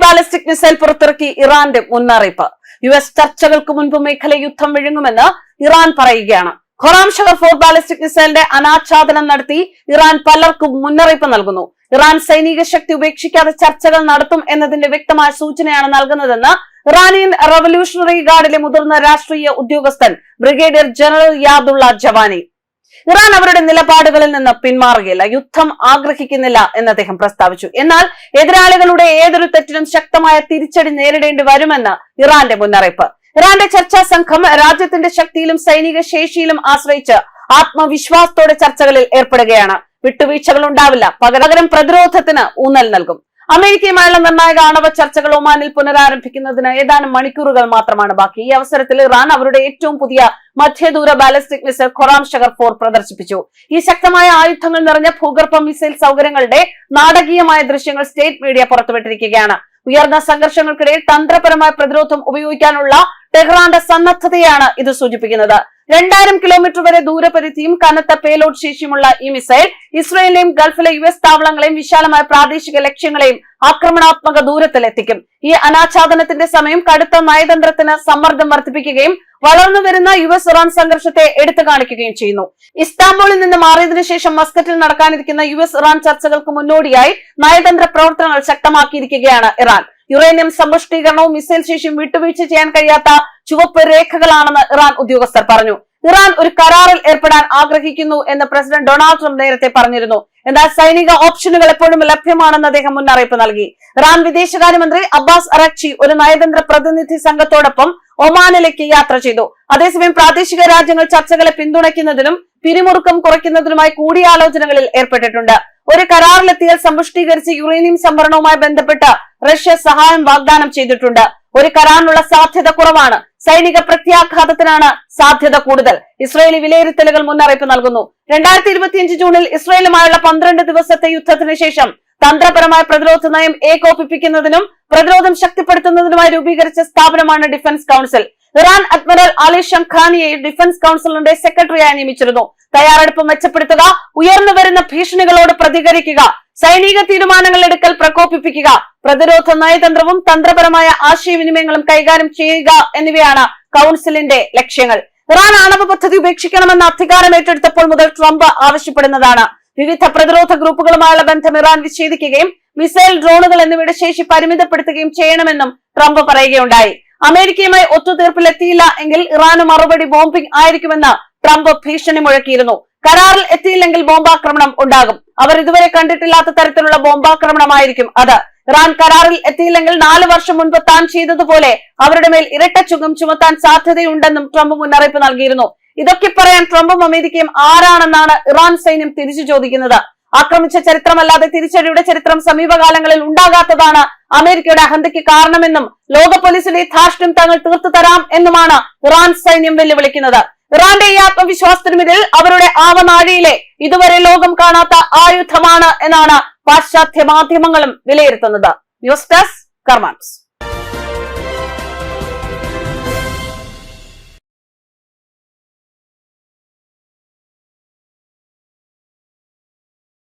Ballistic missile പുറത്തിറക്കി ഇറാന്റെ മുന്നറിയിപ്പ്. US ചർച്ചകൾക്ക് മുൻപ് മേഖല യുദ്ധം വിഴുങ്ങുമെന്ന് ഇറാൻ പറയുകയാണ്. ഖൊറാം ഷഹർ 4 ബാലിസ്റ്റിക് മിസൈലിന്റെ അനാച്ഛാദനം നടത്തി ഇറാൻ പലർക്കും മുന്നറിയിപ്പ് നൽകുന്നു. ഇറാൻ സൈനിക ശക്തി ഉപേക്ഷിക്കാതെ ചർച്ചകൾ നടത്തും എന്നതിന്റെ വ്യക്തമായ സൂചനയാണ് നൽകുന്നതെന്ന് ഇറാനിയൻ റവല്യൂഷണറി ഗാർഡിലെ മുതിർന്ന രാഷ്ട്രീയ ഉദ്യോഗസ്ഥൻ ബ്രിഗേഡിയർ ജനറൽ യാദുള്ള ജവാനി. ഇറാൻ അവരുടെ നിലപാടുകളിൽ നിന്ന് പിന്മാറുകയില്ല, യുദ്ധം ആഗ്രഹിക്കുന്നില്ല എന്ന് അദ്ദേഹം പ്രസ്താവിച്ചു. എന്നാൽ എതിരാളികളുടെ ഏതൊരു തെറ്റിനും ശക്തമായ തിരിച്ചടി നേരിടേണ്ടി വരുമെന്ന് ഇറാന്റെ മുന്നറിയിപ്പ്. ഇറാന്റെ ചർച്ചാ സംഘം രാജ്യത്തിന്റെ ശക്തിയിലും സൈനിക ശേഷിയിലും ആശ്രയിച്ച് ആത്മവിശ്വാസത്തോടെ ചർച്ചകളിൽ ഏർപ്പെടുകയാണ്. വിട്ടുവീഴ്ചകൾ ഉണ്ടാവില്ല, പകരം പ്രതിരോധത്തിന് ഊന്നൽ നൽകും. അമേരിക്കയുമായുള്ള നിർണായക ആണവ ചർച്ചകൾ ഒമാനിൽ പുനരാരംഭിക്കുന്നതിന് ഏതാനും മണിക്കൂറുകൾ മാത്രമാണ് ബാക്കി. ഈ അവസരത്തിൽ ഇറാൻ അവരുടെ ഏറ്റവും പുതിയ മധ്യദൂര ബാലിസ്റ്റിക് മിസൈൽ ഖൊറാം ഷഹർ 4 പ്രദർശിപ്പിച്ചു. ഈ ശക്തമായ ആയുധങ്ങൾ നിറഞ്ഞ ഭൂഗർഭ മിസൈൽ സൗകര്യങ്ങളുടെ നാടകീയമായ ദൃശ്യങ്ങൾ സ്റ്റേറ്റ് മീഡിയ പുറത്തുവിട്ടിരിക്കുകയാണ്. ഉയർന്ന സംഘർഷങ്ങൾക്കിടയിൽ തന്ത്രപരമായ പ്രതിരോധം ഉപയോഗിക്കാനുള്ള ടെഹ്റാന്റെ സന്നദ്ധതയാണ് ഇത് സൂചിപ്പിക്കുന്നത്. 2000 കിലോമീറ്റർ വരെ ദൂരപരിധിയും കനത്ത പേലോഡ് ശേഷിയുമുള്ള ഈ മിസൈൽ ഇസ്രയേലിലെയും ഗൾഫിലെ US താവളങ്ങളെയും വിശാലമായ പ്രാദേശിക ലക്ഷ്യങ്ങളെയും ആക്രമണാത്മക ദൂരത്തിൽ എത്തിക്കും. ഈ അനാച്ഛാദനത്തിന്റെ സമയം കടുത്ത നയതന്ത്രത്തിന് സമ്മർദ്ദം വർദ്ധിപ്പിക്കുകയും വളർന്നു വരുന്ന US ഇറാൻ സംഘർഷത്തെ എടുത്തു കാണിക്കുകയും ചെയ്യുന്നു. ഇസ്താംബൂളിൽ നിന്ന് മാറിയതിനു ശേഷം മസ്കറ്റിൽ നടക്കാനിരിക്കുന്ന US ഇറാൻ ചർച്ചകൾക്ക് മുന്നോടിയായി നയതന്ത്ര പ്രവർത്തനങ്ങൾ ശക്തമാക്കിയിരിക്കുകയാണ് ഇറാൻ. യുറേനിയം സമ്പുഷ്ടീകരണവും മിസൈൽ ശേഷിയും വിട്ടുവീഴ്ച ചെയ്യാൻ കഴിയാത്ത ചുവപ്പ് രേഖകളാണെന്ന് ഇറാൻ ഉദ്യോഗസ്ഥർ പറഞ്ഞു. ഇറാൻ ഒരു കരാറിൽ ഏർപ്പെടാൻ ആഗ്രഹിക്കുന്നു എന്ന് പ്രസിഡന്റ് ഡൊണാൾഡ് ട്രംപ് നേരത്തെ പറഞ്ഞിരുന്നു. എന്നാൽ സൈനിക ഓപ്ഷനുകൾ എപ്പോഴും ലഭ്യമാണെന്ന് അദ്ദേഹം മുന്നറിയിപ്പ് നൽകി. ഇറാൻ വിദേശകാര്യമന്ത്രി അബ്ബാസ് അറക്ചി ഒരു നയതന്ത്ര പ്രതിനിധി സംഘത്തോടൊപ്പം ഒമാനിലേക്ക് യാത്ര ചെയ്തു. അതേസമയം പ്രാദേശിക രാജ്യങ്ങൾ ചർച്ചകളെ പിന്തുണയ്ക്കുന്നതിനും പിരിമുറുക്കം കുറയ്ക്കുന്നതിനുമായി കൂടിയാലോചനകളിൽ ഏർപ്പെട്ടിട്ടുണ്ട്. ഒരു കരാറിലെത്തിയാൽ സമ്പുഷ്ടീകരിച്ച യുറേനിയം സംഭരണവുമായി ബന്ധപ്പെട്ട് റഷ്യ സഹായം വാഗ്ദാനം ചെയ്തിട്ടുണ്ട്. ഒരു കരാറിനുള്ള സാധ്യത കുറവാണ്, സൈനിക പ്രത്യാഘാതത്തിനാണ് സാധ്യത കൂടുതൽ. ഇസ്രയേലി വിലയിരുത്തലുകൾ മുന്നറിയിപ്പ് നൽകുന്നു. 2025 ജൂണിൽ ഇസ്രയേലുമായുള്ള 12 ദിവസത്തെ യുദ്ധത്തിന് ശേഷം തന്ത്രപരമായ പ്രതിരോധ നയം ഏകോപിപ്പിക്കുന്നതിനും പ്രതിരോധം ശക്തിപ്പെടുത്തുന്നതിനുമായി രൂപീകരിച്ച സ്ഥാപനമാണ് defence council. Iran admiral Ali ഷംഖാനിയെ ഡിഫൻസ് കൌൺസിലിന്റെ സെക്രട്ടറിയായി നിയമിച്ചിരുന്നു. തയ്യാറെടുപ്പ് മെച്ചപ്പെടുത്തുക, ഉയർന്നു വരുന്ന ഭീഷണികളോട് പ്രതികരിക്കുക, സൈനിക തീരുമാനങ്ങൾ എടുക്കൽ പ്രകോപിപ്പിക്കുക, പ്രതിരോധ നയതന്ത്രവും തന്ത്രപരമായ ആശയവിനിമയങ്ങളും കൈകാര്യം ചെയ്യുക എന്നിവയാണ് കൌൺസിലിന്റെ ലക്ഷ്യങ്ങൾ. ഇറാൻ ആണവ പദ്ധതി ഉപേക്ഷിക്കണമെന്ന അധികാരം ഏറ്റെടുത്തപ്പോൾ മുതൽ ട്രംപ് ആവശ്യപ്പെടുന്നതാണ്. വിവിധ പ്രതിരോധ ഗ്രൂപ്പുകളുമായുള്ള ബന്ധം ഇറാൻ വിച്ഛേദിക്കുകയും മിസൈൽ, ഡ്രോണുകൾ എന്നിവയുടെ ശേഷി പരിമിതപ്പെടുത്തുകയും ചെയ്യണമെന്നും ട്രംപ് പറയുകയുണ്ടായി. അമേരിക്കയുമായി ഒത്തുതീർപ്പിലെത്തിയില്ല എങ്കിൽ ഇറാന് മറുപടി ബോംബിംഗ് ആയിരിക്കുമെന്ന് ട്രംപ് ഭീഷണി മുഴക്കിയിരുന്നു. കരാറിൽ എത്തിയില്ലെങ്കിൽ ബോംബാക്രമണം ഉണ്ടാകും. അവർ ഇതുവരെ കണ്ടിട്ടില്ലാത്ത തരത്തിലുള്ള ബോംബാക്രമണമായിരിക്കും അത്. ഇറാൻ കരാറിൽ എത്തിയില്ലെങ്കിൽ 4 വർഷം മുൻപ് താൻ ചെയ്തതുപോലെ അവരുടെ മേൽ ഇരട്ട ചുങ്കം ചുമത്താൻ സാധ്യതയുണ്ടെന്നും ട്രംപ് മുന്നറിയിപ്പ് നൽകിയിരുന്നു. ഇതൊക്കെ പറയാൻ ട്രംപും അമേരിക്കയും ആരാണെന്നാണ് ഇറാൻ സൈന്യം തിരിച്ചു ചോദിക്കുന്നത്. ആക്രമിച്ച ചരിത്രമല്ലാതെ തിരിച്ചടിയുടെ ചരിത്രം സമീപകാലങ്ങളിൽ ഉണ്ടാകാത്തതാണ് അമേരിക്കയുടെ അഹന്തയ്ക്ക് കാരണമെന്നും ലോക പോലീസിലെ ധാർഷ്ട്യം തങ്ങൾ തീർത്തു തരാം എന്നുമാണ് ഇറാൻ സൈന്യം വെല്ലുവിളിക്കുന്നത്. ഇറാന്റെ ഈ ആത്മവിശ്വാസത്തിനും ഇതിൽ അവരുടെ ആവനാഴിയിലെ ഇതുവരെ ലോകം കാണാത്ത ആയുധമാണ് എന്നാണ് പാശ്ചാത്യ മാധ്യമങ്ങളും വിലയിരുത്തുന്നത്. News desk കർമാൻസ്.